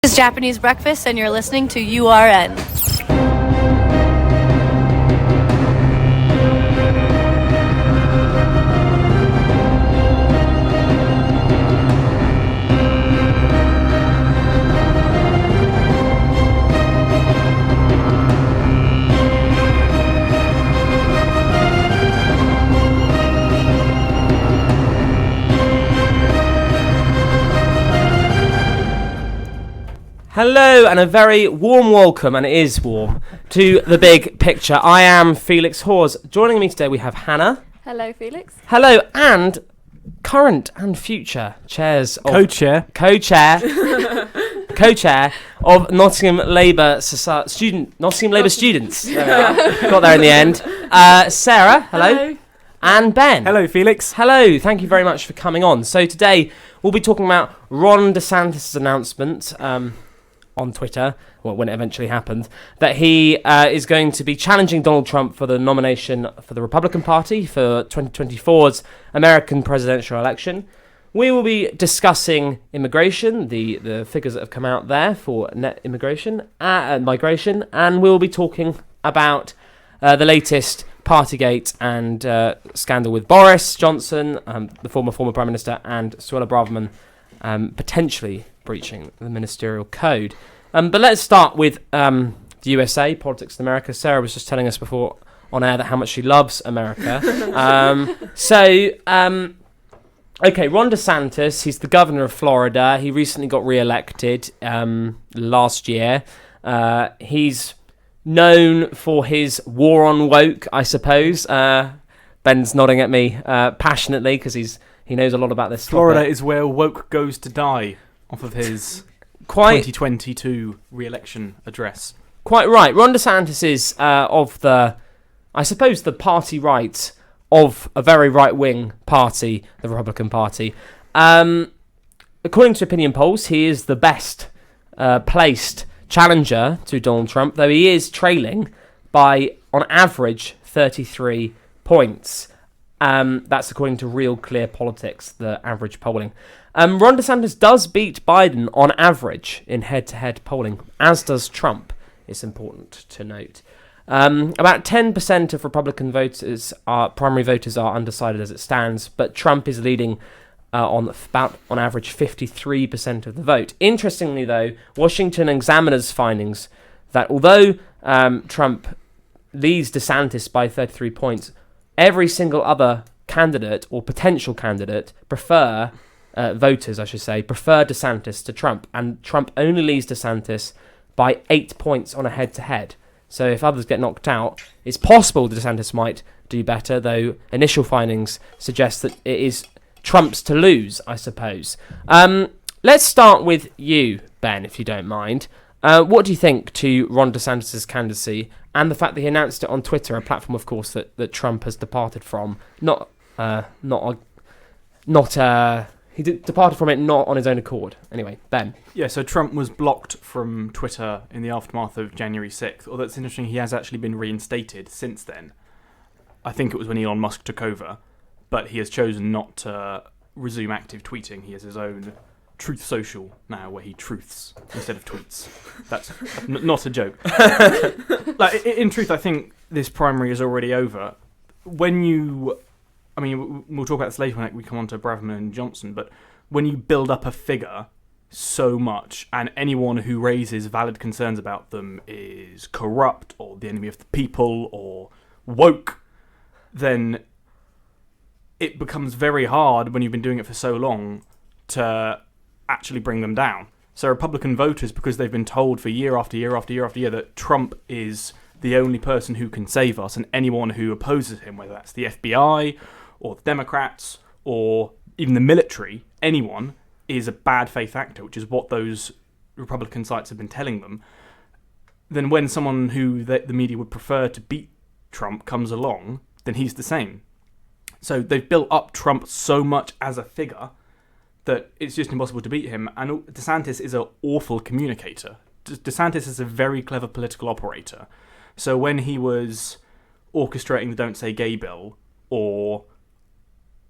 This is Japanese Breakfast, and you're listening to URN. Hello and a very warm welcome, and it is warm, to The Big Picture. I am Felix Hawes. Joining me today we have Hannah. Hello, Felix. Hello, and current and future chairs of... Co-chair of Nottingham Labour students. Got there in the end. Sarah, hello. And Ben. Hello, Felix. Hello, thank you very much for coming on. So today we'll be talking about Ron DeSantis' announcement on Twitter, well, when it eventually happened, that he is going to be challenging Donald Trump for the nomination for the Republican Party for 2024's American presidential election. We will be discussing immigration, the figures that have come out there for net immigration and migration, and we'll be talking about the latest Partygate and scandal with Boris Johnson, the former Prime Minister, and Suella Braverman potentially breaching the ministerial code. But let's start with the USA, politics in America. Sarah was just telling us before on air that how much she loves America. Okay, Ron DeSantis, he's the governor of Florida. He recently got re-elected last year. He's known for his war on woke, I suppose. Ben's nodding at me passionately because he knows a lot about this Florida topic. is where woke goes to die, off of his 2022 re-election address. Quite right. Ron DeSantis is of the party right of a very right-wing party, the Republican Party. According to opinion polls, he is the best placed challenger to Donald Trump, though he is trailing by, on average, 33 points. That's according to Real Clear Politics, the average polling. Ron DeSantis does beat Biden on average in head-to-head polling, as does Trump, it's important to note. About 10% of Republican voters, primary voters, are undecided as it stands, but Trump is leading on average 53% of the vote. Interestingly, though, Washington Examiner's findings that although Trump leads DeSantis by 33 points, every single other candidate or potential candidate prefer DeSantis to Trump, and Trump only leads DeSantis by 8 points on a head-to-head. So if others get knocked out, it's possible DeSantis might do better, though initial findings suggest that it is Trump's to lose, I suppose. Let's start with you, Ben, if you don't mind. What do you think to Ron DeSantis' candidacy and the fact that he announced it on Twitter, a platform, of course, that Trump has departed from? He departed from it not on his own accord. Anyway, Ben. Yeah, so Trump was blocked from Twitter in the aftermath of January 6th. Although it's interesting, he has actually been reinstated since then. I think it was when Elon Musk took over, but he has chosen not to resume active tweeting. He has his own Truth Social now, where he truths instead of tweets. That's not a joke. In truth, I think this primary is already over. We'll talk about this later when we come on to Braverman and Johnson, but when you build up a figure so much, and anyone who raises valid concerns about them is corrupt or the enemy of the people or woke, then it becomes very hard when you've been doing it for so long to actually bring them down. So Republican voters, because they've been told for year after year after year after year that Trump is the only person who can save us, and anyone who opposes him, whether that's the FBI or the Democrats or even the military, anyone is a bad faith actor, which is what those Republican sites have been telling them. Then when someone who the media would prefer to beat Trump comes along, then he's the same. So they've built up Trump so much as a figure that it's just impossible to beat him. And DeSantis is an awful communicator. DeSantis is a very clever political operator. So when he was orchestrating the Don't Say Gay bill or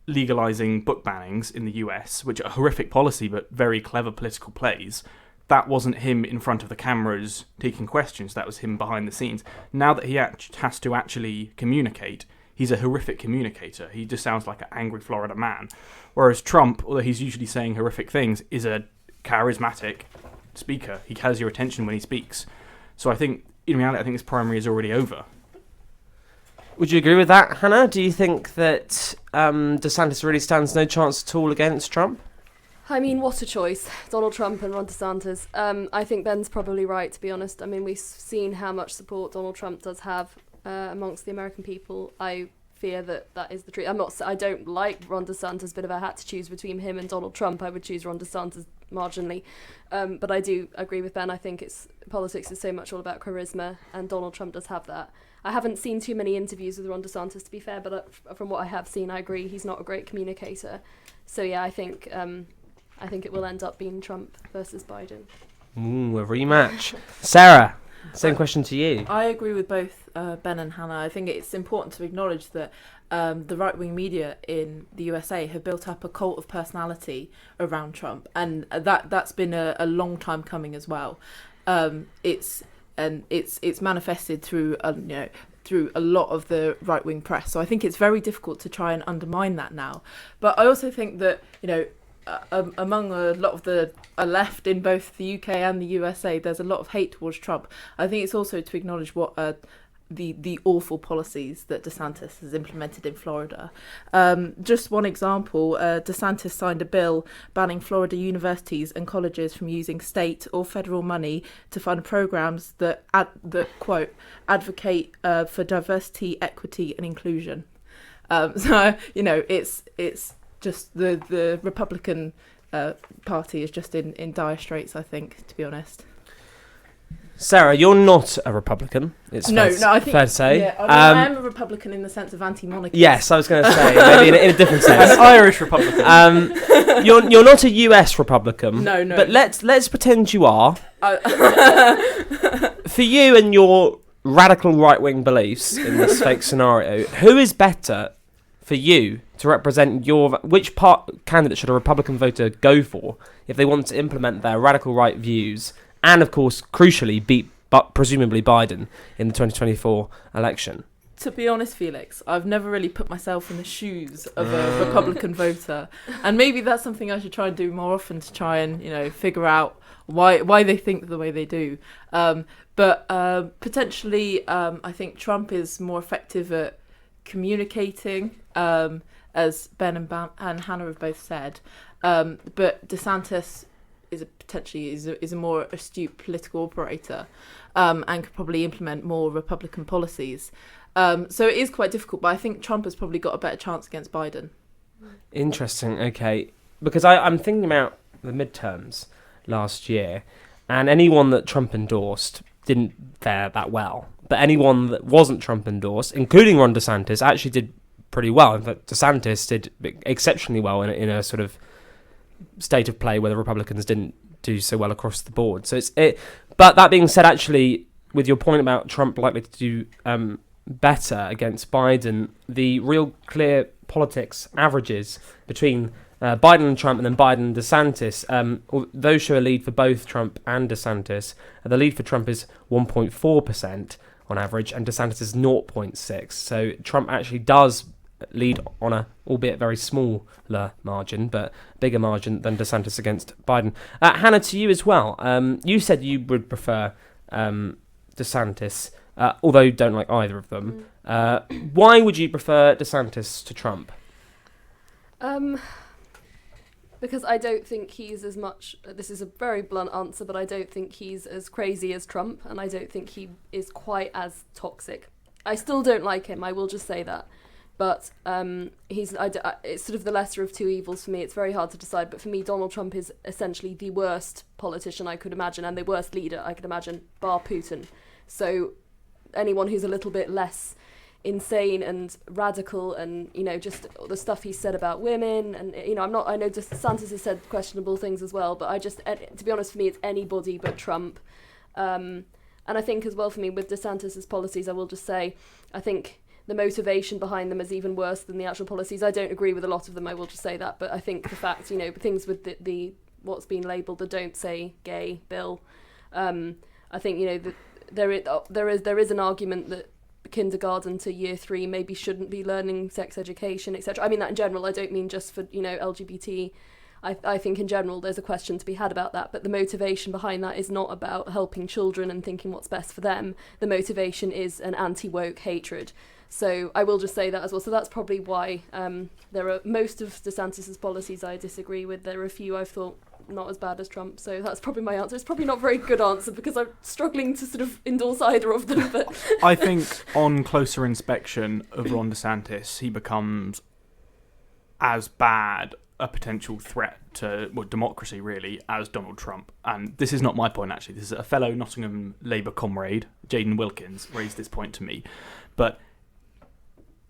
legalizing book bannings in the US, which are a horrific policy but very clever political plays, that wasn't him in front of the cameras taking questions. That was him behind the scenes. Now that he has to actually communicate, he's a horrific communicator. He just sounds like an angry Florida man. Whereas Trump, although he's usually saying horrific things, is a charismatic speaker. He has your attention when he speaks. So I think, in reality, I think this primary is already over. Would you agree with that, Hannah? Do you think that DeSantis really stands no chance at all against Trump? I mean, what a choice. Donald Trump and Ron DeSantis. I think Ben's probably right, to be honest. I mean, we've seen how much support Donald Trump does have amongst the American people. I fear that is the truth. I don't like Ron DeSantis, but if I had to choose between him and Donald Trump, I would choose Ron DeSantis marginally. But I do agree with Ben. I think politics is so much all about charisma, and Donald Trump does have that. I haven't seen too many interviews with Ron DeSantis, to be fair, but from what I have seen, I agree he's not a great communicator. So yeah, I think it will end up being Trump versus Biden. Ooh, a rematch. Sarah, same question to you. I agree with both Ben and Hannah. I think it's important to acknowledge that the right-wing media in the USA have built up a cult of personality around Trump, and that's been a long time coming as well. It's manifested through through a lot of the right-wing press. So I think it's very difficult to try and undermine that now. But I also think that among a lot of the left in both the UK and the USA, there's a lot of hate towards Trump. I think it's also to acknowledge what the awful policies that DeSantis has implemented in Florida. Just one example, DeSantis signed a bill banning Florida universities and colleges from using state or federal money to fund programs that quote, advocate for diversity, equity and inclusion. So, it's just the Republican Party is just in dire straits, I think, to be honest. Sarah, you're not a Republican. It's fair to say. Yeah, I am a Republican in the sense of anti-monarchy. Yes, I was going to say, maybe in a different sense. An Irish Republican. You're not a US Republican. No. But let's pretend you are. For you and your radical right-wing beliefs in this fake scenario, who is better for you to represent which candidate should a Republican voter go for if they want to implement their radical right views and, of course, crucially, beat presumably Biden in the 2024 election? To be honest, Felix, I've never really put myself in the shoes of a Republican voter, and maybe that's something I should try and do more often to try and figure out why they think the way they do. But potentially, I think Trump is more effective at communicating, as Ben and Hannah have both said. But DeSantis is a more astute political operator, and could probably implement more Republican policies. So it is quite difficult, but I think Trump has probably got a better chance against Biden. Interesting, okay. Because I'm thinking about the midterms last year, and anyone that Trump endorsed didn't fare that well. But anyone that wasn't Trump endorsed, including Ron DeSantis, actually did pretty well. In fact, DeSantis did exceptionally well in a sort of state of play where the Republicans didn't do so well across the board. So but that being said, actually, with your point about Trump likely to do better against Biden, the real clear politics averages between Biden and Trump and then Biden and DeSantis, those show a lead for both Trump and DeSantis. The lead for Trump is 1.4% on average and DeSantis is 0.6%. So Trump actually does lead on a, albeit very smaller margin, but bigger margin than DeSantis against Biden. Hannah, to you as well. You said you would prefer DeSantis, although you don't like either of them. Why would you prefer DeSantis to Trump? Because I don't think he's as much, this is a very blunt answer, but I don't think he's as crazy as Trump, and I don't think he is quite as toxic. I still don't like him, I will just say that. But it's sort of the lesser of two evils for me. It's very hard to decide, but for me, Donald Trump is essentially the worst politician I could imagine, and the worst leader I could imagine, bar Putin. So anyone who's a little bit less insane and radical and, just the stuff he said about women, and, I know DeSantis has said questionable things as well, but to be honest, for me, it's anybody but Trump. And I think as well for me, with DeSantis's policies, I will just say, I think the motivation behind them is even worse than the actual policies. I don't agree with a lot of them, I will just say that, but I think the fact, things with the what's been labelled the "Don't Say Gay" bill. I think there is an argument that kindergarten to year 3 maybe shouldn't be learning sex education, etc. I mean that in general. I don't mean just for LGBT. I think in general there's a question to be had about that, but the motivation behind that is not about helping children and thinking what's best for them. The motivation is an anti-woke hatred. So I will just say that as well. So that's probably why there are most of DeSantis's policies I disagree with. There are a few I've thought not as bad as Trump. So that's probably my answer. It's probably not a very good answer because I'm struggling to sort of endorse either of them. But I think on closer inspection of Ron DeSantis, he becomes as bad a potential threat to democracy, really, as Donald Trump. And this is not my point, actually. This is a fellow Nottingham Labour comrade, Jaden Wilkins, raised this point to me. But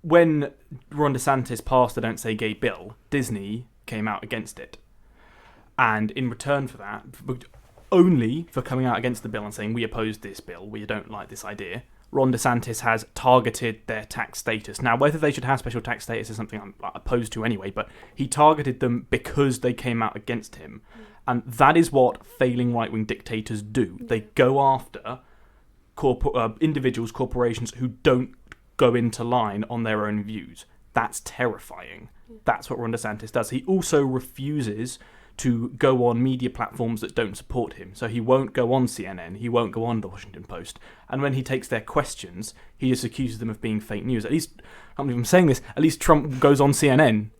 when Ron DeSantis passed the Don't Say Gay bill, Disney came out against it. And in return for that, only for coming out against the bill and saying, we oppose this bill, we don't like this idea, Ron DeSantis has targeted their tax status. Now, whether they should have special tax status is something I'm opposed to anyway, but he targeted them because they came out against him. And that is what failing right-wing dictators do. They go after individuals, corporations who don't go into line on their own views. That's terrifying. That's what Ron DeSantis does. He also refuses to go on media platforms that don't support him. So he won't go on CNN, he won't go on the Washington Post. And when he takes their questions, he just accuses them of being fake news. At least, I can't believe I'm saying this, at least Trump goes on CNN.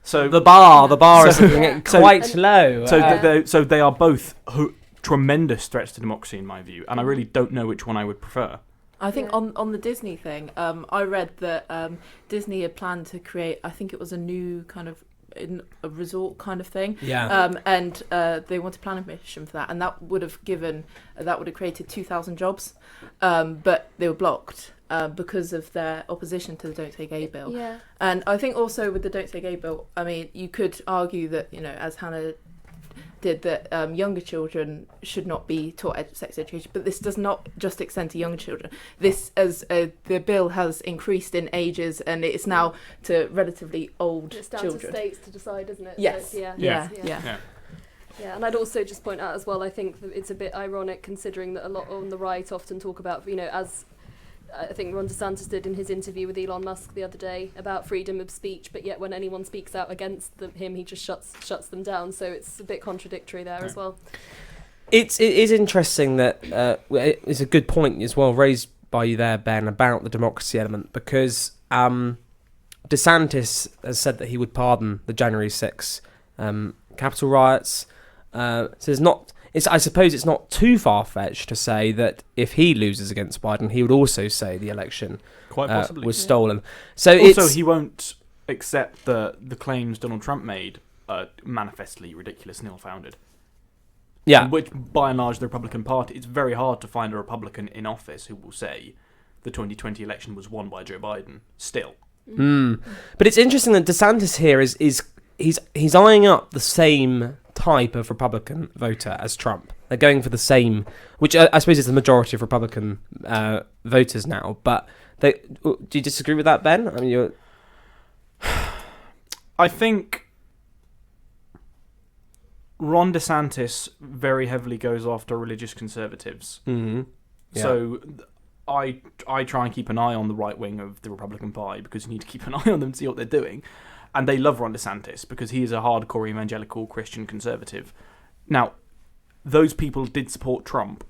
So the bar is quite low. So they are both tremendous threats to democracy, in my view, and I really don't know which one I would prefer. I think on the Disney thing, I read that Disney had planned to create, I think it was a new kind of a resort kind of thing. Yeah. And they wanted planning permission for that, and that would have created 2,000 jobs, but they were blocked because of their opposition to the Don't Say Gay bill. Yeah. And I think also with the Don't Say Gay bill, I mean, you could argue that, as Hannah did, that younger children should not be taught sex education, but this does not just extend to young children. This, as the bill has increased in ages, and it's now to relatively old it's down children. to states to decide, isn't it? Yes. So Yeah. Yeah, and I'd also just point out as well, I think that it's a bit ironic considering that a lot on the right often talk about, as I think Ron DeSantis did in his interview with Elon Musk the other day about freedom of speech, but yet when anyone speaks out against him, he just shuts them down. So it's a bit contradictory there as well. It is interesting that it's a good point as well raised by you there, Ben, about the democracy element, because DeSantis has said that he would pardon the January 6th Capitol riots. So I suppose it's not too far-fetched to say that if he loses against Biden, he would also say the election Quite possibly was stolen. So also, he won't accept the claims Donald Trump made are manifestly ridiculous and ill-founded. Yeah. Which, by and large, the Republican Party, it's very hard to find a Republican in office who will say the 2020 election was won by Joe Biden, still. But it's interesting that DeSantis here is he's eyeing up the same type of Republican voter as Trump. They're going for the same, which I suppose is the majority of Republican voters now. But do you disagree with that, Ben? I mean, I think Ron DeSantis very heavily goes after religious conservatives. Mm-hmm. Yeah. So I try and keep an eye on the right wing of the Republican Party because you need to keep an eye on them to see what they're doing. And they love Ron DeSantis because he is a hardcore evangelical Christian conservative. Now, those people did support Trump,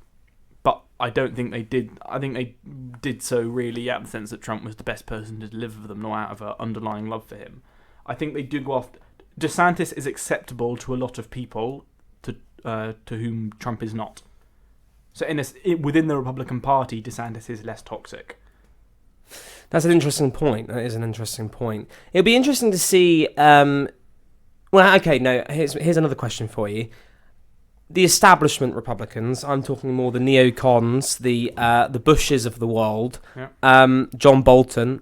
but I don't think they did. I think they did so really out of the sense that Trump was the best person to deliver for them, not out of an underlying love for him. I think they do go after... DeSantis is acceptable to a lot of people to whom Trump is not. So within the Republican Party, DeSantis is less toxic. That's an interesting point. That is an interesting point. It'll be interesting to see... here's another question for you. The establishment Republicans, I'm talking more the neocons, the Bushes of the world, John Bolton,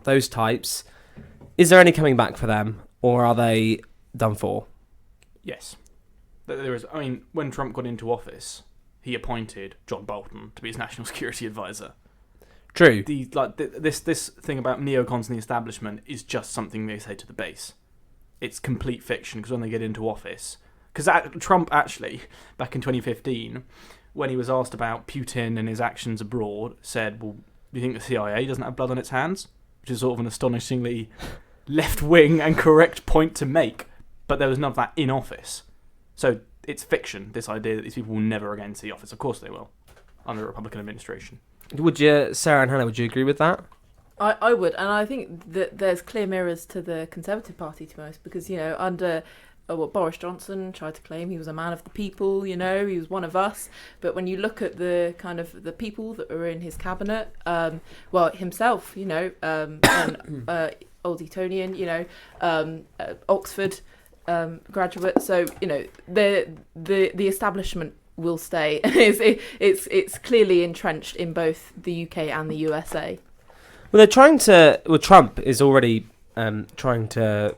those types. Is there any coming back for them, or are they done for? Yes. There is. I mean, when Trump got into office, he appointed John Bolton to be his national security advisor. True. This thing about neocons and the establishment is just something they say to the base. It's complete fiction because when they get into office, Because Trump actually, back in 2015, when he was asked about Putin and his actions abroad, said, well, do you think the CIA doesn't have blood on its hands? Which is sort of an astonishingly left-wing and correct point to make. But there was none of that in office. So it's fiction, this idea that these people will never again see office. Of course they will, under a Republican administration. Would you, Sarah and Hannah, would you agree with that? I would, and I think that there's clear mirrors to the Conservative Party, to be honest, because, under what Boris Johnson tried to claim he was a man of the people, he was one of us. But when you look at the kind of the people that were in his cabinet, himself, and Old Etonian, Oxford graduate, so the establishment will stay. It's clearly entrenched in both the UK and the USA. Well, they're trying to. Well, Trump is already trying to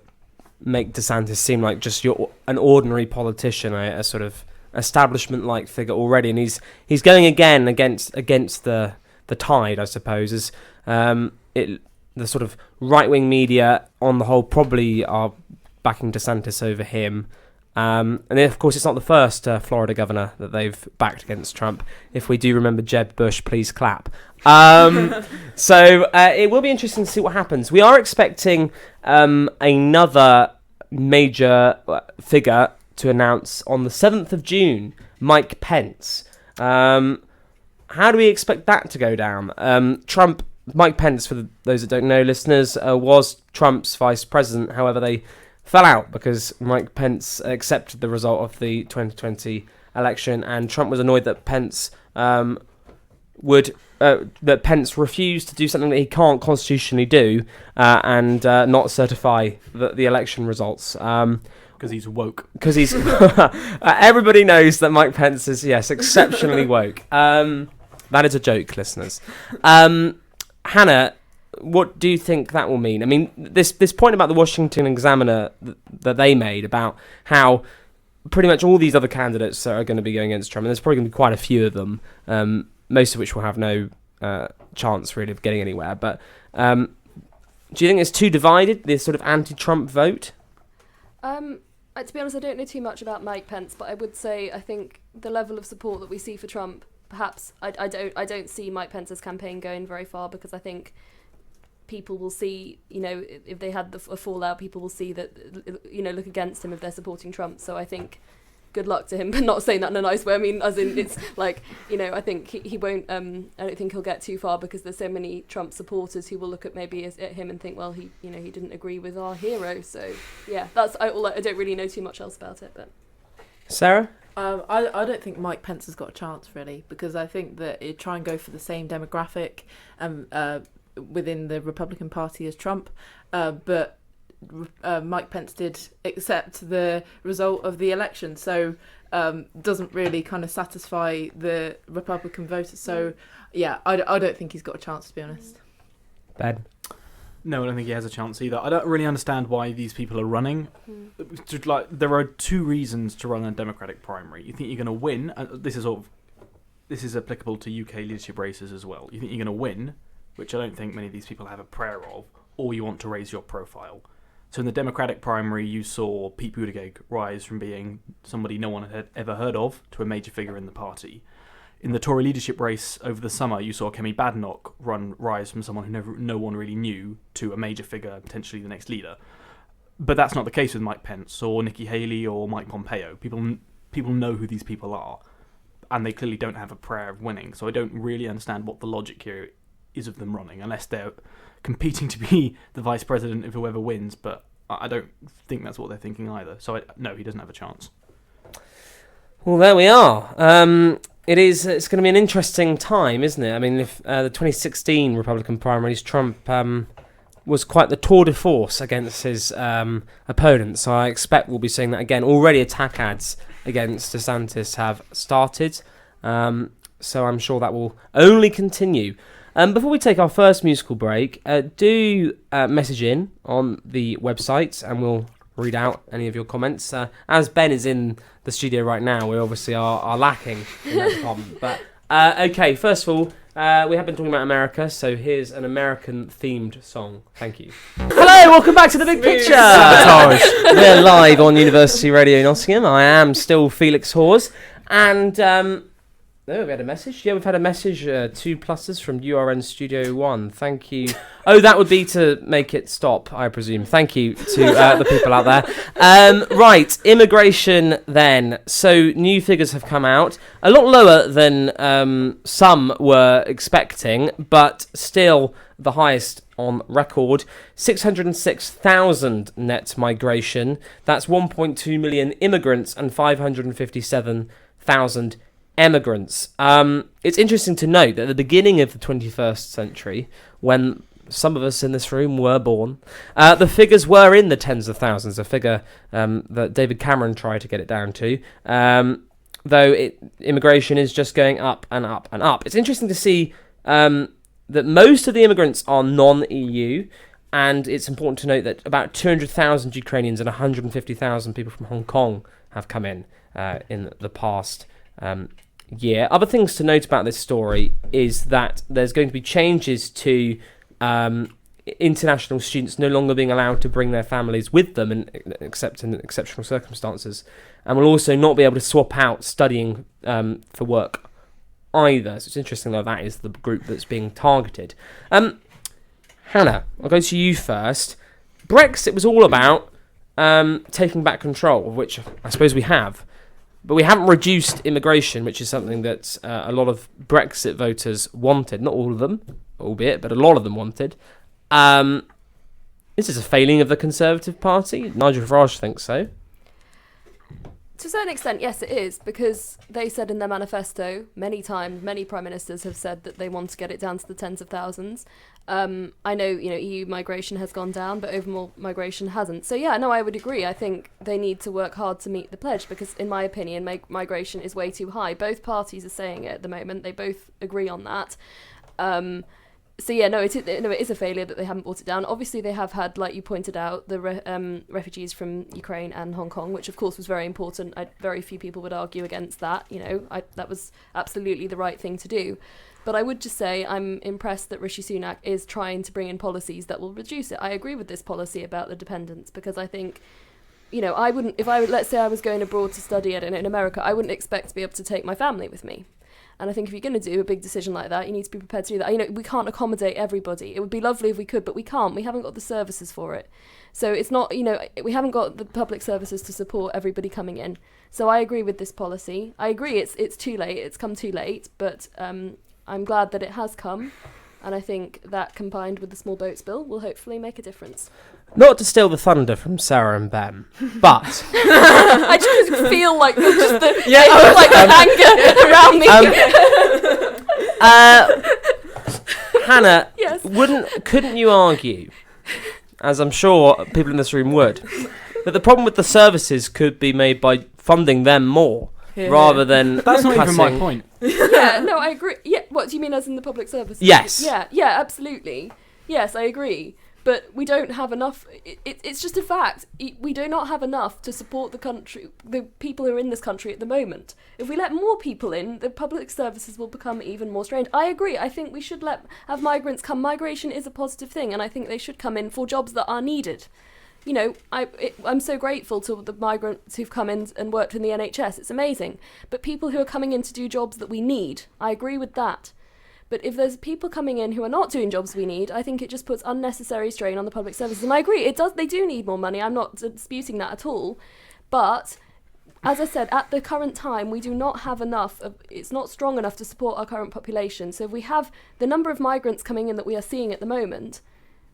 make DeSantis seem like just an ordinary politician, a sort of establishment-like figure already, and he's going again against the tide, I suppose. As the sort of right-wing media, on the whole, probably are backing DeSantis over him. And then, of course, it's not the first Florida governor that they've backed against Trump. If we do remember Jeb Bush, please clap. So it will be interesting to see what happens. We are expecting another major figure to announce on the 7th of June, Mike Pence. How do we expect that to go down? Mike Pence, for those that don't know, listeners, was Trump's vice president. However, they fell out because Mike Pence accepted the result of the 2020 election, and Trump was annoyed that Pence Pence refused to do something that he can't constitutionally do, and not certify the election results. Because he's woke. Because he's everybody knows that Mike Pence is exceptionally woke. That is a joke, listeners. Hannah, what do you think that will mean? I mean, this point about the Washington Examiner that they made about how pretty much all these other candidates are going to be going against Trump, and there's probably going to be quite a few of them, most of which will have no chance really of getting anywhere. But do you think it's too divided, this sort of anti-Trump vote? To be honest, I don't know too much about Mike Pence, but I would say I think the level of support that we see for Trump, perhaps I don't see Mike Pence's campaign going very far, because I think people will see, if they had a fallout, people will see that, look against him if they're supporting Trump. So I think good luck to him, but not saying that in a nice way. I mean, as in, it's like, I think he won't, I don't think he'll get too far, because there's so many Trump supporters who will look at him and think, well, he didn't agree with our hero. So yeah, that's I don't really know too much else about it. But Sarah? I don't think Mike Pence has got a chance, really, because I think that he'd try and go for the same demographic within the Republican Party as Trump, but Mike Pence did accept the result of the election, so doesn't really kind of satisfy the Republican voters. So yeah, I don't think he's got a chance, to be honest. Ben? No, I don't think he has a chance either. I don't really understand why these people are running. There are two reasons to run a Democratic primary. You think you're going to win, and this is applicable to UK leadership races as well. You think you're going to win, which I don't think many of these people have a prayer of, or you want to raise your profile. So in the Democratic primary, you saw Pete Buttigieg rise from being somebody no one had ever heard of to a major figure in the party. In the Tory leadership race over the summer, you saw Kemi Badenoch rise from someone who no one really knew to a major figure, potentially the next leader. But that's not the case with Mike Pence or Nikki Haley or Mike Pompeo. People know who these people are, and they clearly don't have a prayer of winning. So I don't really understand what the logic here is of them running, unless they're competing to be the vice president of whoever wins. But I don't think that's what they're thinking either. So no, he doesn't have a chance. Well, there we are. It's going to be an interesting time, isn't it? I mean, if the 2016 Republican primaries, Trump was quite the tour de force against his opponents. So I expect we'll be seeing that again. Already attack ads against DeSantis have started. So I'm sure that will only continue. Before we take our first musical break, do message in on the website and we'll read out any of your comments. As Ben is in the studio right now, we obviously are lacking in that department. But okay, first of all, We have been talking about America, so here's an American-themed song. Thank you. Hello, welcome back to The Big Picture. We're live on University Radio Nottingham. I am still Felix Hawes, and we had a message. Yeah, we've had a message. 2 pluses from URN Studio 1. Thank you. Oh, that would be to make it stop, I presume. Thank you to the people out there. Right, immigration then. So new figures have come out. A lot lower than some were expecting, but still the highest on record. 606,000 net migration. That's 1.2 million immigrants and 557,000 emigrants. It's interesting to note that at the beginning of the 21st century, when some of us in this room were born, the figures were in the tens of thousands, a figure that David Cameron tried to get it down to, though immigration is just going up and up and up. It's interesting to see that most of the immigrants are non-EU, and it's important to note that about 200,000 Ukrainians and 150,000 people from Hong Kong have come in the past year. Other things to note about this story is that there's going to be changes to international students no longer being allowed to bring their families with them, except in exceptional circumstances, and will also not be able to swap out studying for work either. So it's interesting though that is the group that's being targeted. Hannah, I'll go to you first. Brexit was all about taking back control, of which I suppose we have. But we haven't reduced immigration, which is something that a lot of Brexit voters wanted. Not all of them, albeit, but a lot of them wanted. This is a failing of the Conservative Party. Nigel Farage thinks so. To a certain extent, yes, it is, because they said in their manifesto many times, many prime ministers have said that they want to get it down to the tens of thousands. I know, EU migration has gone down, but overall migration hasn't. So yeah, no, I would agree. I think they need to work hard to meet the pledge, because in my opinion, migration is way too high. Both parties are saying it at the moment. They both agree on that. So yeah, it is a failure that they haven't brought it down. Obviously, they have had, like you pointed out, the refugees from Ukraine and Hong Kong, which of course was very important. Very few people would argue against that. That was absolutely the right thing to do. But I would just say I'm impressed that Rishi Sunak is trying to bring in policies that will reduce it. I agree with this policy about the dependents, because I think, I wouldn't, let's say I was going abroad to study in America, I wouldn't expect to be able to take my family with me. And I think if you're going to do a big decision like that, you need to be prepared to do that. We can't accommodate everybody. It would be lovely if we could, but we can't. We haven't got the services for it. So it's not, we haven't got the public services to support everybody coming in. So I agree with this policy. I agree it's too late. It's come too late, but I'm glad that it has come. And I think that combined with the small boats bill will hopefully make a difference. Not to steal the thunder from Sarah and Ben, but I just feel like just the anger around me. Hannah, yes. Couldn't you argue, as I'm sure people in this room would, that the problem with the services could be made by funding them more rather than that's not cutting... even my point. Yeah, no, I agree. Yeah, what do you mean, as in the public services? Yes. Yeah, absolutely. Yes, I agree. But we don't have enough. It's just a fact. We do not have enough to support the country, the people who are in this country at the moment. If we let more people in, the public services will become even more strained. I agree. I think we should have migrants come. Migration is a positive thing, and I think they should come in for jobs that are needed. I'm so grateful to the migrants who've come in and worked in the NHS. It's amazing. But people who are coming in to do jobs that we need, I agree with that. But if there's people coming in who are not doing jobs we need, I think it just puts unnecessary strain on the public services. And I agree, they do need more money. I'm not disputing that at all. But as I said, at the current time, we do not have enough. It's not strong enough to support our current population. So if we have the number of migrants coming in that we are seeing at the moment,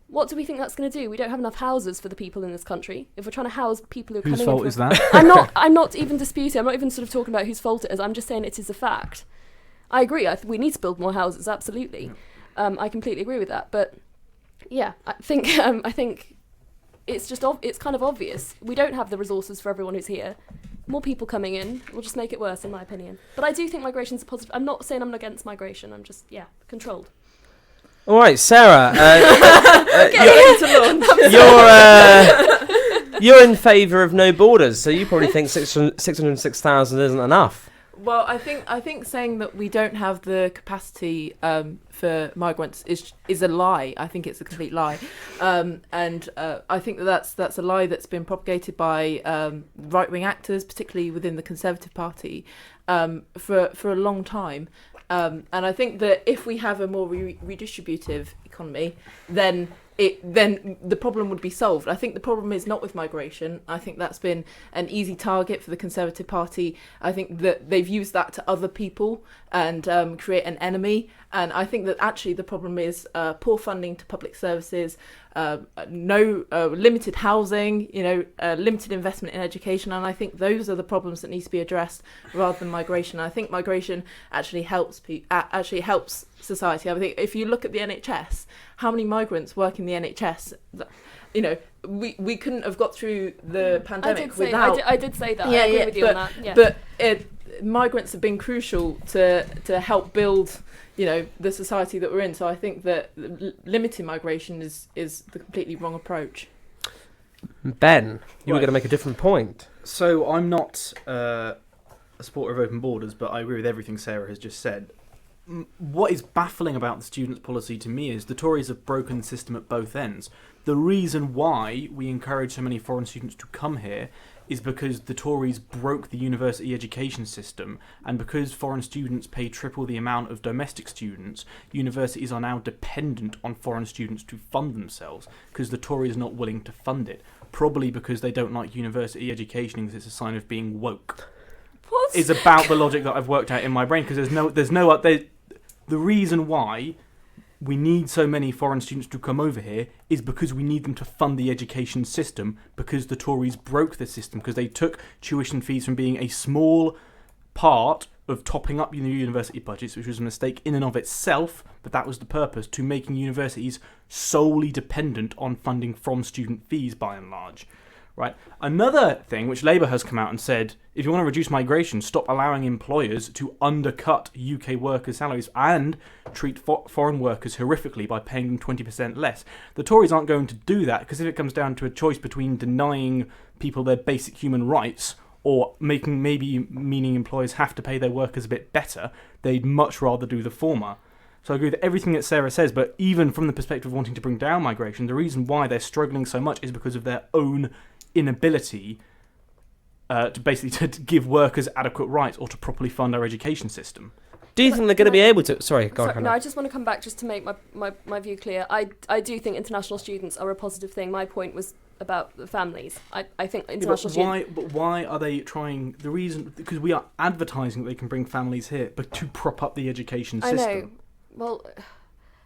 what do we think that's going to do? We don't have enough houses for the people in this country. If we're trying to house people who are coming in... Whose fault is that? I'm not even disputing. I'm not even sort of talking about whose fault it is. I'm just saying it is a fact. I agree. We need to build more houses, absolutely. I completely agree with that. But yeah, I think it's just it's kind of obvious. We don't have the resources for everyone who's here. More people coming in will just make it worse, in my opinion. But I do think migration's a positive. I'm not saying I'm against migration. I'm just controlled. All right, Sarah. You're in favour of no borders, so you probably think 606,000 isn't enough. Well, I think saying that we don't have the capacity for migrants is a lie. I think it's a complete lie, and I think that's a lie that's been propagated by right wing actors, particularly within the Conservative Party, for a long time. And I think that if we have a more redistributive economy, then the problem would be solved. I think the problem is not with migration. I think that's been an easy target for the Conservative Party. I think that they've used that to other people and create an enemy. And I think that actually the problem is poor funding to public services, limited housing, limited investment in education. And I think those are the problems that need to be addressed rather than migration. I think migration actually helps society. I think if you look at the NHS, how many migrants work in the NHS? We couldn't have got through the pandemic without. I did say that. I agree with you on that. Yeah. But migrants have been crucial to help build, the society that we're in. So I think that limiting migration is the completely wrong approach. Ben, you were going to make a different point. So I'm not a supporter of open borders, but I agree with everything Sarah has just said. What is baffling about the students' policy to me is the Tories have broken the system at both ends. The reason why we encourage so many foreign students to come here is because the Tories broke the university education system, and because foreign students pay triple the amount of domestic students, universities are now dependent on foreign students to fund themselves, because the Tories are not willing to fund it. Probably because they don't like university education because it's a sign of being woke. What? Is about the logic that I've worked out in my brain, because the reason why we need so many foreign students to come over here is because we need them to fund the education system, because the Tories broke the system, because they took tuition fees from being a small part of topping up university budgets, which was a mistake in and of itself, but that was the purpose, to making universities solely dependent on funding from student fees by and large. Right. Another thing which Labour has come out and said, if you want to reduce migration, stop allowing employers to undercut UK workers' salaries and treat foreign workers horrifically by paying them 20% less. The Tories aren't going to do that, because if it comes down to a choice between denying people their basic human rights or meaning employers have to pay their workers a bit better, they'd much rather do the former. So I agree with everything that Sarah says, but even from the perspective of wanting to bring down migration, the reason why they're struggling so much is because of their own inability to give workers adequate rights or to properly fund our education system. Do you think they're going to be able to? Sorry, go on. No, I just want to come back just to make my view clear. I do think international students are a positive thing. My point was about the families. I think international students... But why are they trying... The reason... Because we are advertising that they can bring families here, but to prop up the education system. I know. Well,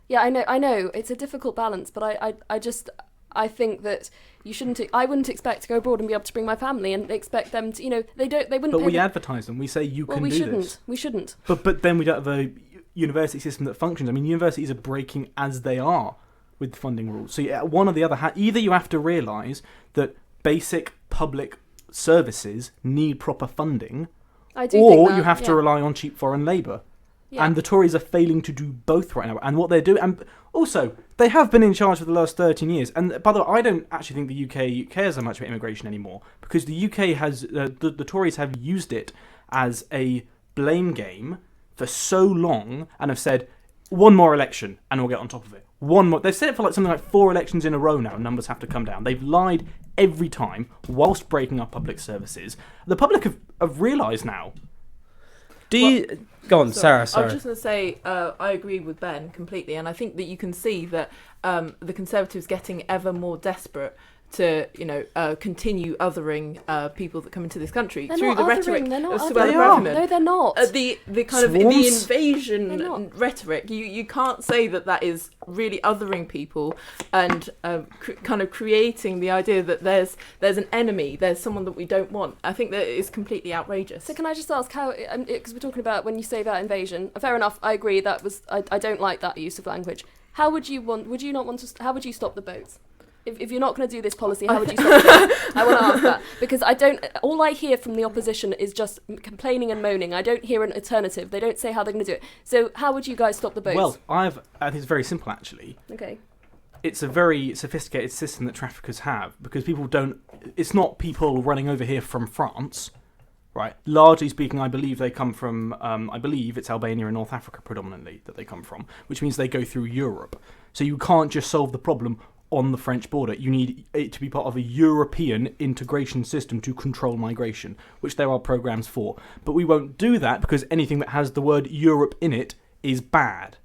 yeah, I know. It's a difficult balance, but I think that you shouldn't... I wouldn't expect to go abroad and be able to bring my family and expect them to... They wouldn't... But we advertise them. We say you can do this. We shouldn't. But then we don't have a university system that functions. I mean, universities are breaking as they are with funding rules. So one or the other, either you have to realise that basic public services need proper funding, or you have to rely on cheap foreign labour. Yeah. And the Tories are failing to do both right now. And what they're doing... And also, they have been in charge for the last 13 years. And by the way, I don't actually think the UK cares that much about immigration anymore, because the UK has... the Tories have used it as a blame game for so long and have said, one more election and we'll get on top of it. One more. They've said it for something like 4 elections in a row now. Numbers have to come down. They've lied every time whilst breaking up public services. The public have realised now. Go on, Sarah. I was just going to say, I agree with Ben completely, and I think that you can see that the Conservatives getting ever more desperate to, continue othering people that come into this country through the rhetoric of Suella Braverman. No, they're not. The kind of the invasion rhetoric. You can't say that is really othering people and kind of creating the idea that there's an enemy, there's someone that we don't want. I think that is completely outrageous. So can I just ask how? Because we're talking about when you say about invasion. Fair enough. I agree. That was. I don't like that use of language. How would you want? Would you not want to? How would you stop the boats? If you're not going to do this policy, how would you stop it? I want to ask that. Because all I hear from the opposition is just complaining and moaning. I don't hear an alternative. They don't say how they're going to do it. So how would you guys stop the boats? Well, I think it's very simple, actually. Okay. It's a very sophisticated system that traffickers have, because people don't... It's not people running over here from France, right? Largely speaking, I believe they come from, I believe it's Albania and North Africa predominantly that they come from, which means they go through Europe. So you can't just solve the problem on the French border. You need it to be part of a European integration system to control migration, which there are programs for. But we won't do that because anything that has the word Europe in it is bad.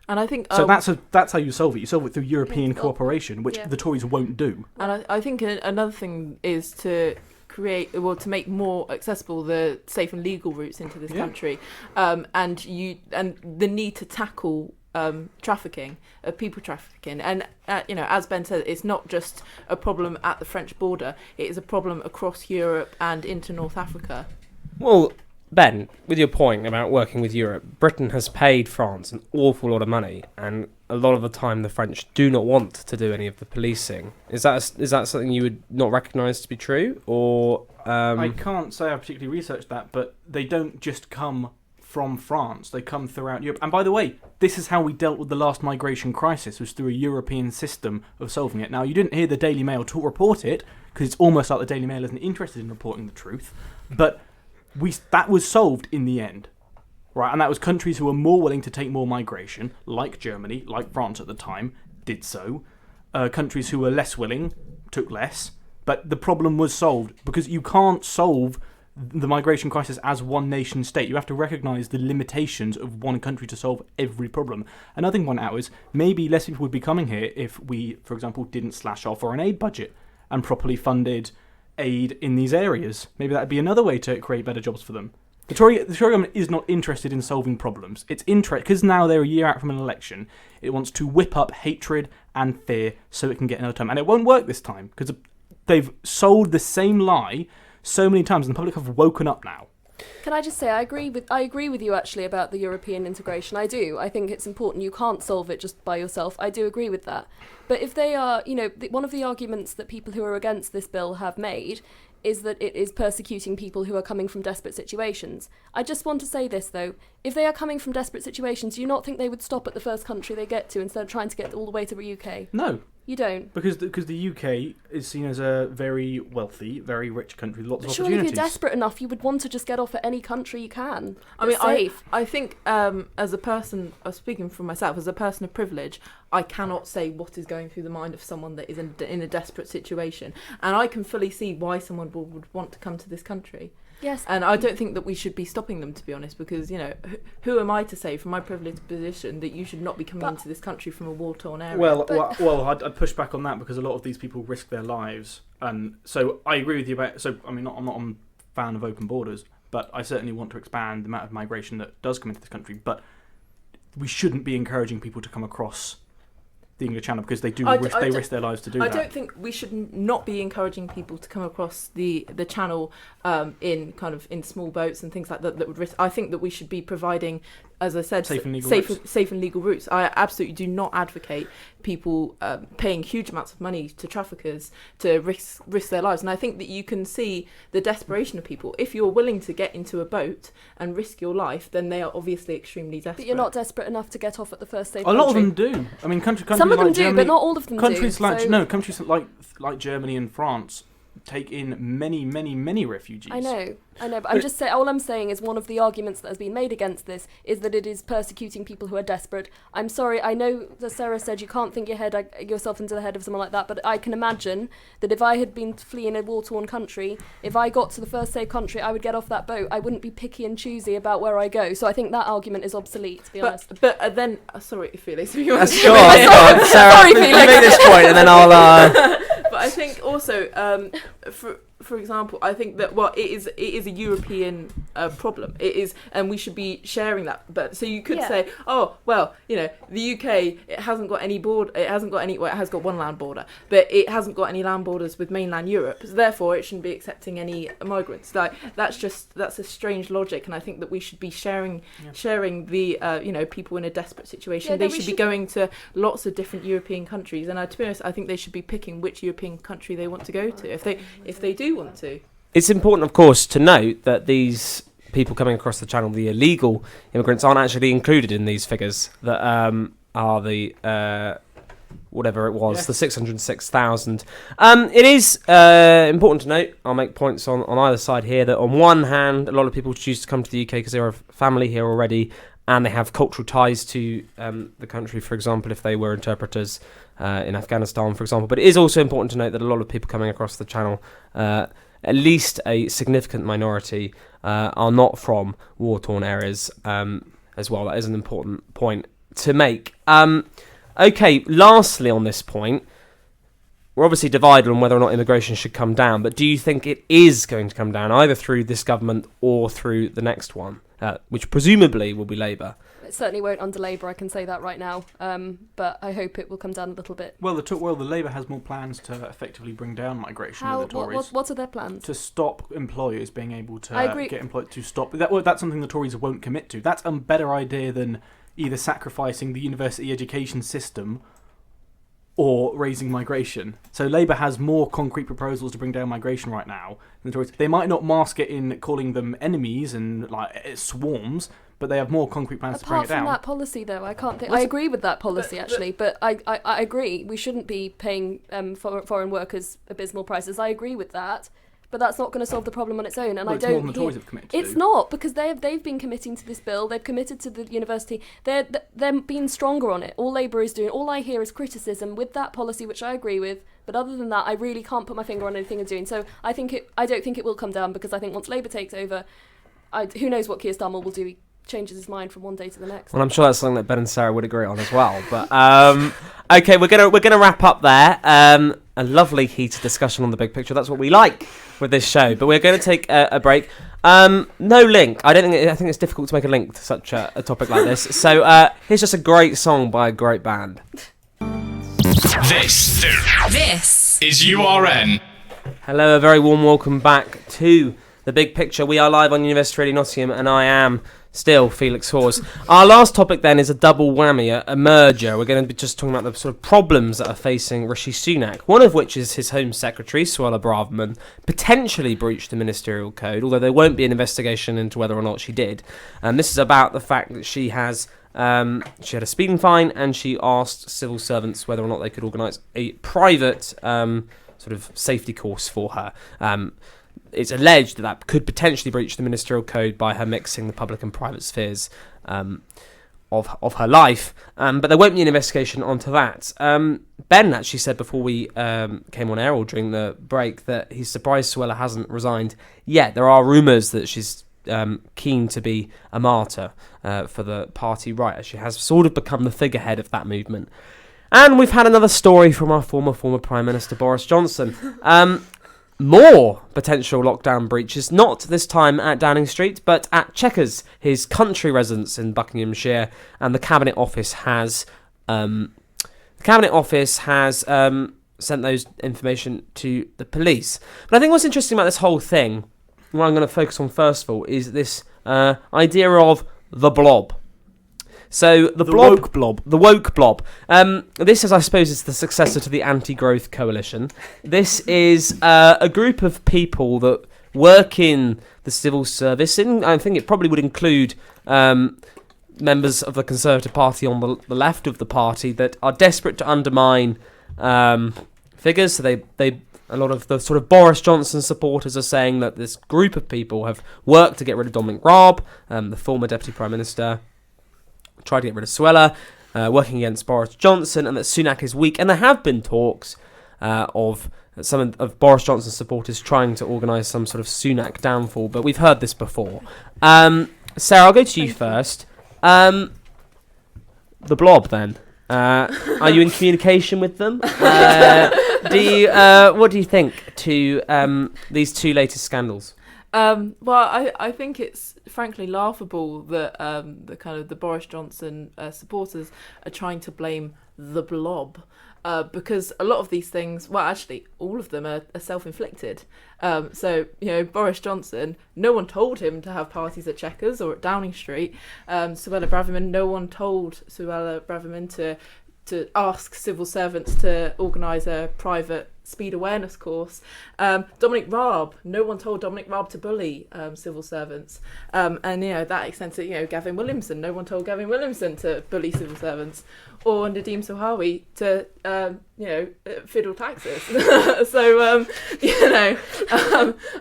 And I think so. That's how you solve it. You solve it through European cooperation, which the Tories won't do. And I think another thing is to to make more accessible the safe and legal routes into this country, and the need to tackle trafficking, people trafficking, and as Ben said, it's not just a problem at the French border; it is a problem across Europe and into North Africa. Well, Ben, with your point about working with Europe, Britain has paid France an awful lot of money, and a lot of the time the French do not want to do any of the policing. Is that something you would not recognise to be true, or? I can't say I've particularly researched that, but they don't just come from France; they come throughout Europe. And by the way, this is how we dealt with the last migration crisis: was through a European system of solving it. Now, you didn't hear the Daily Mail report it because it's almost like the Daily Mail isn't interested in reporting the truth, but. That was solved in the end, right? And that was countries who were more willing to take more migration, like Germany, like France at the time, did so. Countries who were less willing took less. But the problem was solved because you can't solve the migration crisis as one nation state. You have to recognise the limitations of one country to solve every problem. Another thing to point out is maybe less people would be coming here if we, for example, didn't slash our foreign aid budget and properly funded aid in these areas. Maybe that'd be another way to create better jobs for them. The Tory government is not interested in solving problems. It's because now they're a year out from an election. It wants to whip up hatred and fear so it can get another term, and it won't work this time because they've sold the same lie so many times, and the public have woken up now. Can I just say I agree with you actually about the European integration. I do. I think it's important. You can't solve it just by yourself. I do agree with that. But if they are, one of the arguments that people who are against this bill have made is that it is persecuting people who are coming from desperate situations. I just want to say this though. If they are coming from desperate situations, do you not think they would stop at the first country they get to instead of trying to get all the way to the UK? No. You don't? Because the UK is seen as a very wealthy, very rich country with lots of surely opportunities. If you're desperate enough, you would want to just get off at any country you can. I mean, safe. I think as a person, speaking for myself, as a person of privilege, I cannot say what is going through the mind of someone that is in a desperate situation. And I can fully see why someone would want to come to this country. Yes. And I don't think that we should be stopping them, to be honest, because, who am I to say from my privileged position that you should not be coming into this country from a war-torn area? Well, I'd push back on that because a lot of these people risk their lives. And so I agree with you about... I'm not a fan of open borders, but I certainly want to expand the amount of migration that does come into this country. But we shouldn't be encouraging people to come across the English Channel because they risk their lives to do that. I don't think we should not be encouraging people to come across the Channel in small boats and things like that would risk. I think that we should be providing, as I said, safe and legal routes. I absolutely do not advocate people paying huge amounts of money to traffickers to risk their lives. And I think that you can see the desperation of people. If you're willing to get into a boat and risk your life, then they are obviously extremely desperate. But you're not desperate enough to get off at the first safe country. A lot of them do. I mean, countries some of them like do, Germany, but not all of them countries do. Countries like Germany and France take in many, many, many refugees. I know, but I'm just saying, all I'm saying is one of the arguments that has been made against this is that it is persecuting people who are desperate. I'm sorry, I know that Sarah said you can't think yourself into the head of someone like that, but I can imagine that if I had been fleeing a war-torn country, if I got to the first safe country, I would get off that boat. I wouldn't be picky and choosy about where I go. So I think that argument is obsolete, to be honest. But then, sorry, Felix, if you want to... Go on, Sarah, sorry, Felix. make this point and then I'll... But I think also, for example, I think that it is a European problem. It is, and we should be sharing that. But so you could say, oh well, the UK it hasn't got any border. It hasn't got any. Well, it has got one land border, but it hasn't got any land borders with mainland Europe. So therefore, it shouldn't be accepting any migrants. That's a strange logic, and I think that we should be sharing the people in a desperate situation. Yeah, they should be going to lots of different European countries, and to be honest, I think they should be picking which European country they want to go to if they do want to. It's important, of course, to note that these people coming across the Channel, the illegal immigrants, aren't actually included in these figures that are the whatever it was, the 606,000. It is important to note, I'll make points on either side here, that on one hand, a lot of people choose to come to the UK because they have family here already and they have cultural ties to the country, for example, if they were interpreters in Afghanistan, for example. But it is also important to note that a lot of people coming across the channel, at least a significant minority, are not from war-torn areas as well. That is an important point to make. Okay, lastly on this point, we're obviously divided on whether or not immigration should come down, but do you think it is going to come down, either through this government or through the next one, which presumably will be Labour? It certainly won't under Labour, I can say that right now, but I hope it will come down a little bit. Well, the Labour has more plans to effectively bring down migration than the Tories. What are their plans? To stop employers being able to get employed, to stop... That's something the Tories won't commit to. That's a better idea than either sacrificing the university education system or raising migration. So Labour has more concrete proposals to bring down migration right now than the Tories. They might not mask it in calling them enemies and swarms, but they have more concrete plans to bring it down. Apart from that policy, though, I can't think... I agree with that policy, actually, but I agree. We shouldn't be paying foreign workers abysmal prices. I agree with that. But that's not going to solve the problem on its own, and I don't. More than the Tories have committed to. It's not, because they've been committing to this bill. They've committed to the university. They're being stronger on it. All Labour is doing. All I hear is criticism with that policy, which I agree with. But other than that, I really can't put my finger on anything they're doing. So I don't think it will come down, because I think once Labour takes over, who knows what Keir Starmer will do. He changes his mind from one day to the next. Well, I'm sure that's something that Ben and Sarah would agree on as well. But okay, we're gonna wrap up there. A lovely heated discussion on the big picture. That's what we like with this show. But we're going to take a break. No link. I think it's difficult to make a link to such a topic like this. So here's just a great song by a great band. This is URN. Hello, a very warm welcome back to the big picture. We are live on University Radio Nottingham, and I am still Felix Hawes. Our last topic then is a double whammy, a merger. We're going to be just talking about the sort of problems that are facing Rishi Sunak, one of which is his Home Secretary, Suella Braverman, potentially breached the ministerial code, although there won't be an investigation into whether or not she did. And this is about the fact that she had a speeding fine, and she asked civil servants whether or not they could organise a private sort of safety course for her. It's alleged that could potentially breach the ministerial code by her mixing the public and private spheres of her life. But there won't be an investigation onto that. Ben actually said before we came on air or during the break that he's surprised Suella hasn't resigned yet. There are rumours that she's keen to be a martyr for the party right, as she has sort of become the figurehead of that movement. And we've had another story from our former Prime Minister Boris Johnson. More potential lockdown breaches, not this time at Downing Street, but at Chequers, his country residence in Buckinghamshire, and the Cabinet Office has sent those information to the police. But I think what's interesting about this whole thing, what I'm going to focus on first of all, is this idea of the blob. So the woke blob. This, I suppose, is the successor to the Anti-Growth Coalition. This is a group of people that work in the civil service, and I think it probably would include members of the Conservative Party on the left of the party that are desperate to undermine figures. So they a lot of the sort of Boris Johnson supporters are saying that this group of people have worked to get rid of Dominic Raab, the former Deputy Prime Minister. Tried to get rid of Suella, working against Boris Johnson, and that Sunak is weak. And there have been talks of some of Boris Johnson's supporters trying to organise some sort of Sunak downfall, but we've heard this before. Sarah, I'll go to you first. The blob, then. Are you in communication with them? What do you think to these two latest scandals? Well, I think it's frankly laughable that the Boris Johnson supporters are trying to blame the blob, because a lot of these things, well, actually, all of them are self-inflicted. So, Boris Johnson, no one told him to have parties at Chequers or at Downing Street. Suella Braverman, no one told Suella Braverman to ask civil servants to organise a private speed awareness course. Dominic Raab, no one told Dominic Raab to bully civil servants. And, that extends to, Gavin Williamson, no one told Gavin Williamson to bully civil servants. Or Nadeem Sohawi to, fiddle taxes. So,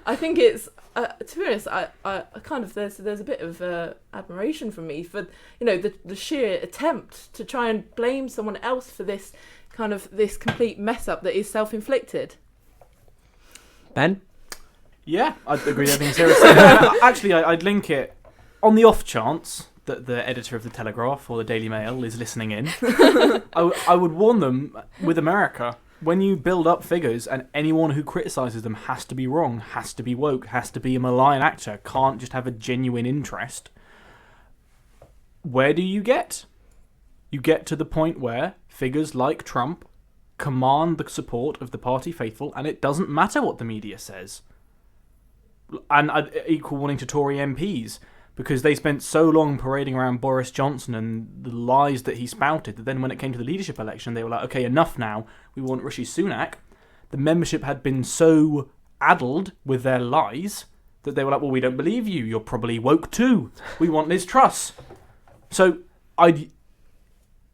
I think it's, to be honest, I kind of, there's a bit of admiration from me for, the sheer attempt to try and blame someone else for this complete mess up that is self-inflicted. Ben? Yeah, I'd agree with everything Sarah said. Actually, I'd link it on the off chance that the editor of the Telegraph or the Daily Mail is listening in. I would warn them with America, when you build up figures and anyone who criticises them has to be wrong, has to be woke, has to be a malign actor, can't just have a genuine interest, where do you get? You get to the point where figures like Trump command the support of the party faithful, and it doesn't matter what the media says. And equal warning to Tory MPs, because they spent so long parading around Boris Johnson and the lies that he spouted, that then when it came to the leadership election, they were like, okay, enough now, we want Rishi Sunak. The membership had been so addled with their lies that they were like, well, we don't believe you, you're probably woke too, we want Liz Truss. So I'd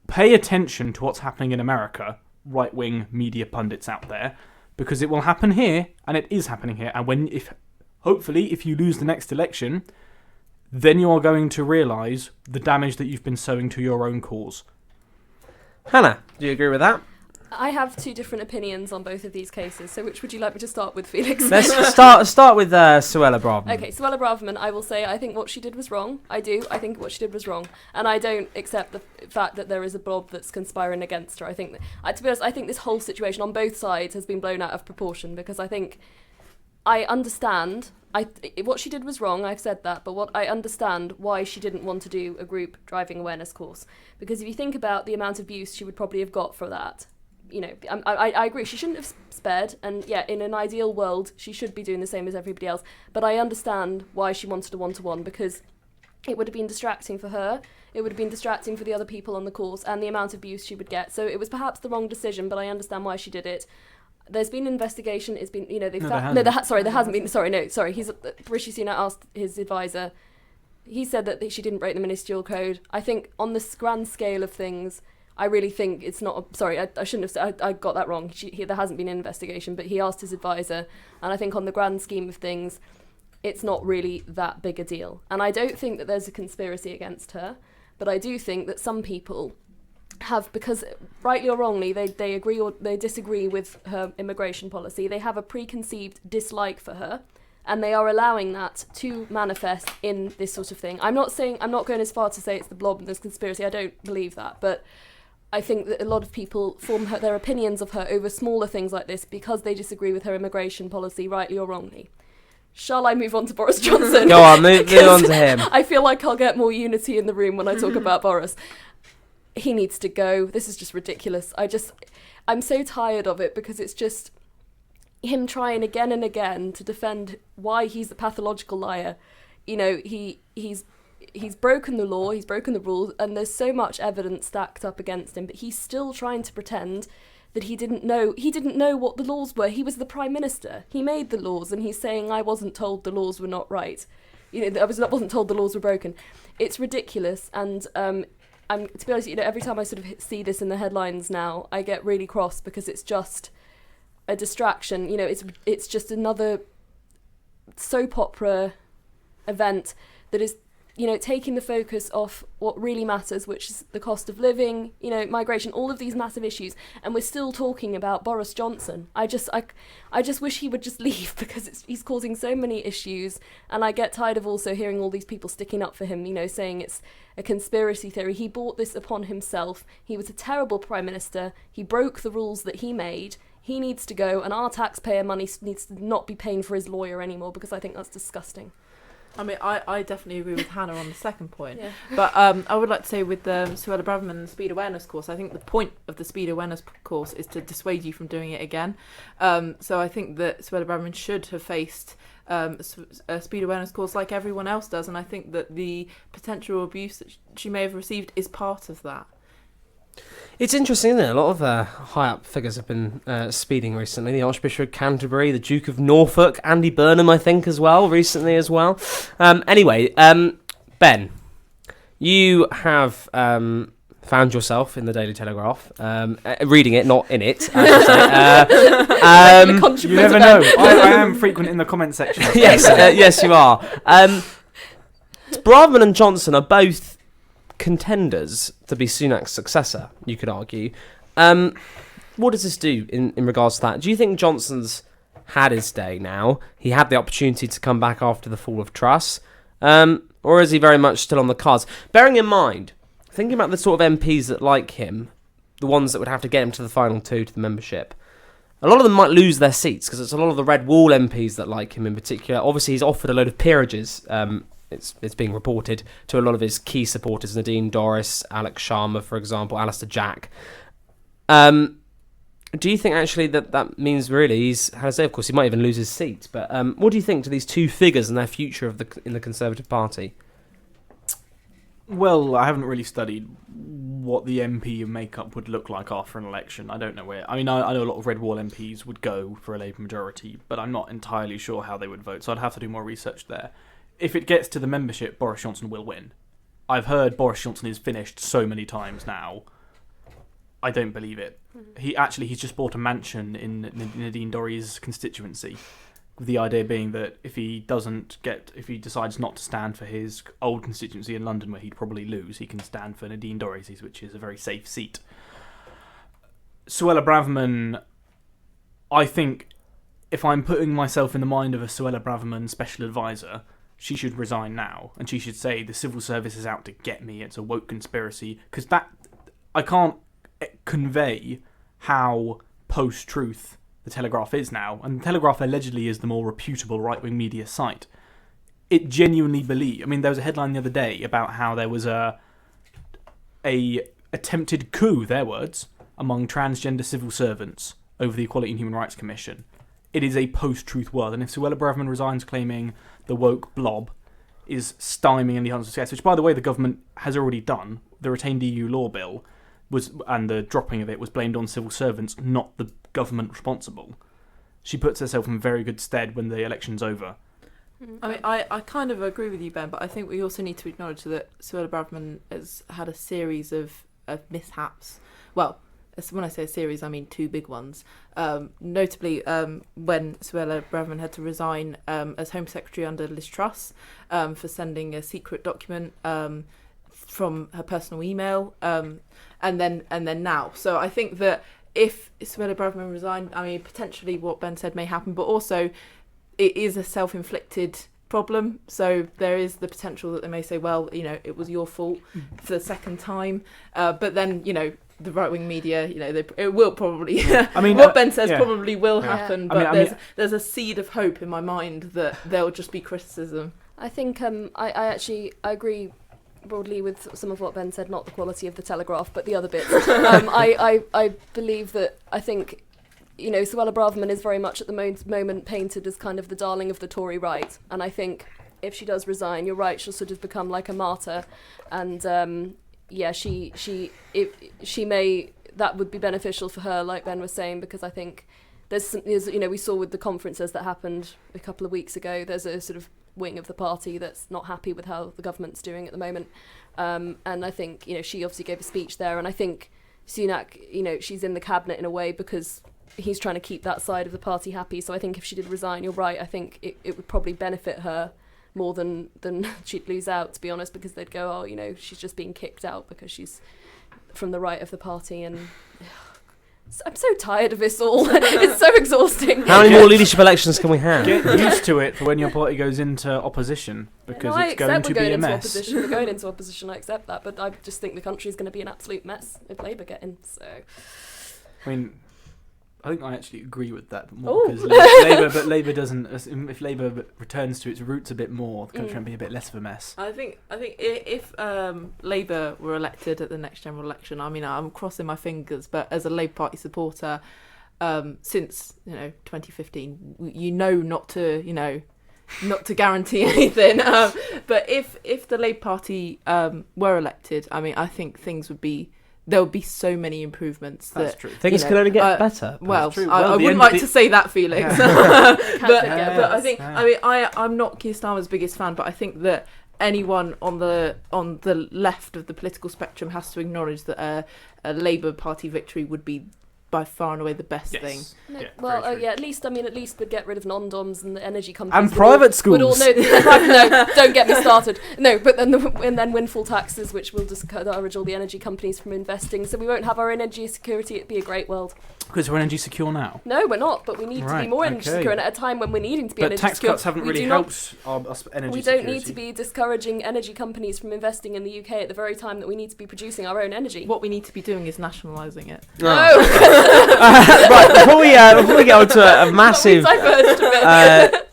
pay attention to what's happening in America, right-wing media pundits out there, because it will happen here, and it is happening here, and hopefully if you lose the next election, then you are going to realise the damage that you've been sowing to your own cause. Hannah, do you agree with that? I have two different opinions on both of these cases, so which would you like me to start with, Felix? Let's start with Suella Braverman. Okay, Suella Braverman, I will say I think what she did was wrong. I do. I think what she did was wrong. And I don't accept the fact that there is a blob that's conspiring against her. I think that, to be honest, I think this whole situation on both sides has been blown out of proportion, because I think I understand... what she did was wrong, I've said that, but what I understand why she didn't want to do a group driving awareness course. Because if you think about the amount of abuse she would probably have got for that, I agree, she shouldn't have spared, and yeah, in an ideal world, she should be doing the same as everybody else, but I understand why she wanted a one-to-one, because it would have been distracting for her, it would have been distracting for the other people on the course, and the amount of abuse she would get. So it was perhaps the wrong decision, but I understand why she did it. There's been an investigation. It's been, there hasn't been. Rishi Sunak asked his advisor. He said that she didn't break the ministerial code. I think on this grand scale of things, I really think it's not. I shouldn't have said. I got that wrong. There hasn't been an investigation, but he asked his advisor, and I think on the grand scheme of things, it's not really that big a deal. And I don't think that there's a conspiracy against her, but I do think that some people have, because rightly or wrongly they agree or they disagree with her immigration policy, they have a preconceived dislike for her, and they are allowing that to manifest in this sort of thing. I'm not going as far to say it's the blob and there's conspiracy, I don't believe that, but I think that a lot of people form their opinions of her over smaller things like this because they disagree with her immigration policy, rightly or wrongly. Shall I move on to Boris Johnson? Go on, move on to him. I feel like I'll get more unity in the room when I talk about Boris. He needs to go. This is just ridiculous. I'm so tired of it, because it's just him trying again and again to defend why he's a pathological liar. He's broken the law, he's broken the rules, and there's so much evidence stacked up against him, but he's still trying to pretend that he didn't know what the laws were. He was the Prime Minister. He made the laws, and he's saying, I wasn't told the laws were not right. I wasn't told the laws were broken. It's ridiculous, and to be honest, every time I sort of see this in the headlines now, I get really cross, because it's just a distraction. It's just another soap opera event that is, taking the focus off what really matters, which is the cost of living, migration, all of these massive issues, and we're still talking about Boris Johnson. I just wish he would just leave, because he's causing so many issues, and I get tired of also hearing all these people sticking up for him, saying it's a conspiracy theory. He brought this upon himself. He was a terrible Prime Minister. He broke the rules that he made. He needs to go, and our taxpayer money needs to not be paying for his lawyer anymore, because I think that's disgusting. I mean, I definitely agree with Hannah on the second point. Yeah. But I would like to say with Suella Braverman and the speed awareness course, I think the point of the speed awareness course is to dissuade you from doing it again. So I think that Suella Braverman should have faced a speed awareness course like everyone else does, and I think that the potential abuse that she may have received is part of that. It's interesting, isn't it? A lot of high-up figures have been speeding recently. The Archbishop of Canterbury, the Duke of Norfolk, Andy Burnham, I think, as well, recently as well. Anyway, Ben, you have found yourself in the Daily Telegraph, reading it, not in it, I should say. You never know. I am frequent in the comment section. Yes, you are. Braverman and Johnson are both contenders to be Sunak's successor, you could argue. What does this do in regards to that? Do you think Johnson's had his day now? He had the opportunity to come back after the fall of Truss, or is he very much still on the cards? Bearing in mind, thinking about the sort of MPs that like him, the ones that would have to get him to the final two to the membership, a lot of them might lose their seats because it's a lot of the Red Wall MPs that like him in particular. Obviously, he's offered a load of peerages. It's being reported to a lot of his key supporters, Nadine Dorries, Alex Sharma, for example, Alistair Jack. Do you think actually that means really he's, how to say, of course, he might even lose his seat, but what do you think to these two figures and their future in the Conservative Party? Well, I haven't really studied what the MP makeup would look like after an election. I don't know where. I mean, I know a lot of Red Wall MPs would go for a Labour majority, but I'm not entirely sure how they would vote, so I'd have to do more research there. If it gets to the membership, Boris Johnson will win. I've heard Boris Johnson is finished so many times now. I don't believe it. He's just bought a mansion in Nadine Dorries' constituency. The idea being that if he decides not to stand for his old constituency in London, where he'd probably lose, he can stand for Nadine Dorries', which is a very safe seat. Suella Braverman, I think, if I'm putting myself in the mind of a Suella Braverman special advisor, she should resign now, and she should say the civil service is out to get me. It's a woke conspiracy, because I can't convey how post-truth the Telegraph is now, and the Telegraph allegedly is the more reputable right-wing media site. It genuinely there was a headline the other day about how there was a attempted coup, their words, among transgender civil servants over the Equality and Human Rights Commission. It is a post-truth world, and if Suella Braverman resigns claiming the woke blob is stymieing the success, which, by the way, the government has already done, the retained EU law bill and the dropping of it was blamed on civil servants, not the government responsible. She puts herself in very good stead when the election's over. I mean, I kind of agree with you, Ben, but I think we also need to acknowledge that Suella Braverman has had a series of mishaps. Well, when I say a series, I mean two big ones. Notably, when Suella Braverman had to resign as Home Secretary under Liz Truss for sending a secret document from her personal email, and then now. So I think that if Suella Braverman resigned, I mean, potentially what Ben said may happen, but also it is a self-inflicted problem. So there is the potential that they may say, well, it was your fault for the second time. But then, the right-wing media, it will probably... I mean, what Ben says probably will happen, but there's a seed of hope in my mind that there'll just be criticism. I think I agree broadly with some of what Ben said, not the quality of the Telegraph, but the other bits. I believe that, I think, Suella Braverman is very much at the moment painted as kind of the darling of the Tory right, and I think if she does resign, you're right, she'll sort of become like a martyr, and she may, that would be beneficial for her, like Ben was saying, because I think there's we saw with the conferences that happened a couple of weeks ago, there's a sort of wing of the party that's not happy with how the government's doing at the moment, and I think she obviously gave a speech there, and I think Sunak, she's in the cabinet in a way because he's trying to keep that side of the party happy. So I think if she did resign, you're right, I think it would probably benefit her more than she'd lose out, to be honest, because they'd go, she's just being kicked out because she's from the right of the party, and I'm so tired of this all. It's so exhausting. How many more leadership elections can we have? Get used to it for when your party goes into opposition, because it's going to be a mess. We're going into opposition, I accept that, but I just think the country's going to be an absolute mess if Labour get in. So, I think I actually agree with that more, because Labour doesn't. If Labour returns to its roots a bit more, the country can be a bit less of a mess. I think if Labour were elected at the next general election, I mean, I'm crossing my fingers, but as a Labour Party supporter, since 2015, not to guarantee anything. But if the Labour Party were elected, I mean, I think things would be there would be so many improvements. That's that true. Things can only get better. Well, true. I Well, the wouldn't end like of to say that, Felix. Can't but forget I us. think, I mean, I'm not Keir Starmer's biggest fan, but I think that anyone on the left of the political spectrum has to acknowledge that a Labour Party victory would be by far and away the best thing. No, Yeah, well, very true. at least we'd get rid of non-doms and the energy companies. And private schools. Would all know, no, don't get me started. No, but then windfall taxes, which will discourage all the energy companies from investing. So we won't have our energy security. It'd be a great world. Because we're energy secure now. No, we're not. But we need to be more energy secure. And at a time when we're needing to be But energy tax secure, cuts haven't we really do not- helped us energy We security. don't need to be discouraging energy companies from investing in the UK at the very time that we need to be producing our own energy. What we need to be doing is nationalising it. Right, before we get on to a massive diverged a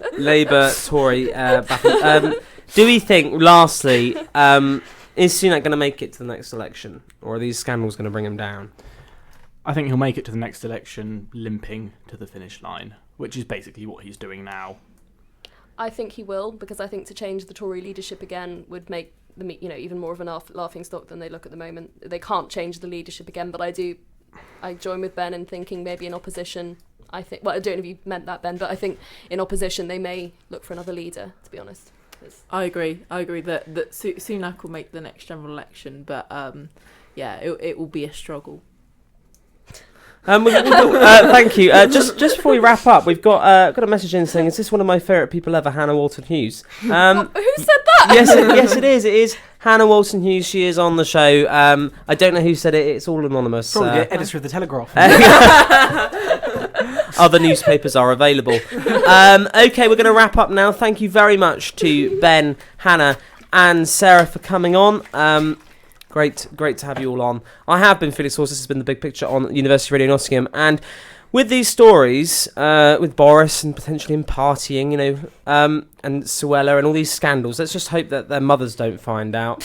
bit. Labour Tory battle, do we think, lastly, is Sunak going to make it to the next election, or are these scandals going to bring him down? I think he'll make it to the next election limping to the finish line, which is basically what he's doing now. I think he will, because I think to change the Tory leadership again would make them, even more of a laughing stock than they look at the moment. They can't change the leadership again, but I join with Ben in thinking maybe in opposition. I don't know if you meant that, Ben, but I think in opposition they may look for another leader, to be honest. I agree that Sunak will make the next general election, but it will be a struggle. Thank you. Just before we wrap up, we've got a message in saying, "Is this one of my favourite people ever, Hannah Walton-Hughes?" Who said that? Yes, it is. It is Hannah Walton-Hughes. She is on the show. I don't know who said it. It's all anonymous. Probably the editor of the Telegraph. Other newspapers are available. Okay, we're going to wrap up now. Thank you very much to Ben, Hannah, and Sarah for coming on. Great to have you all on. I have been Felix. This has been The Big Picture on University Radio Nottingham, and with these stories, with Boris and potentially him partying, and Suella and all these scandals, let's just hope that their mothers don't find out.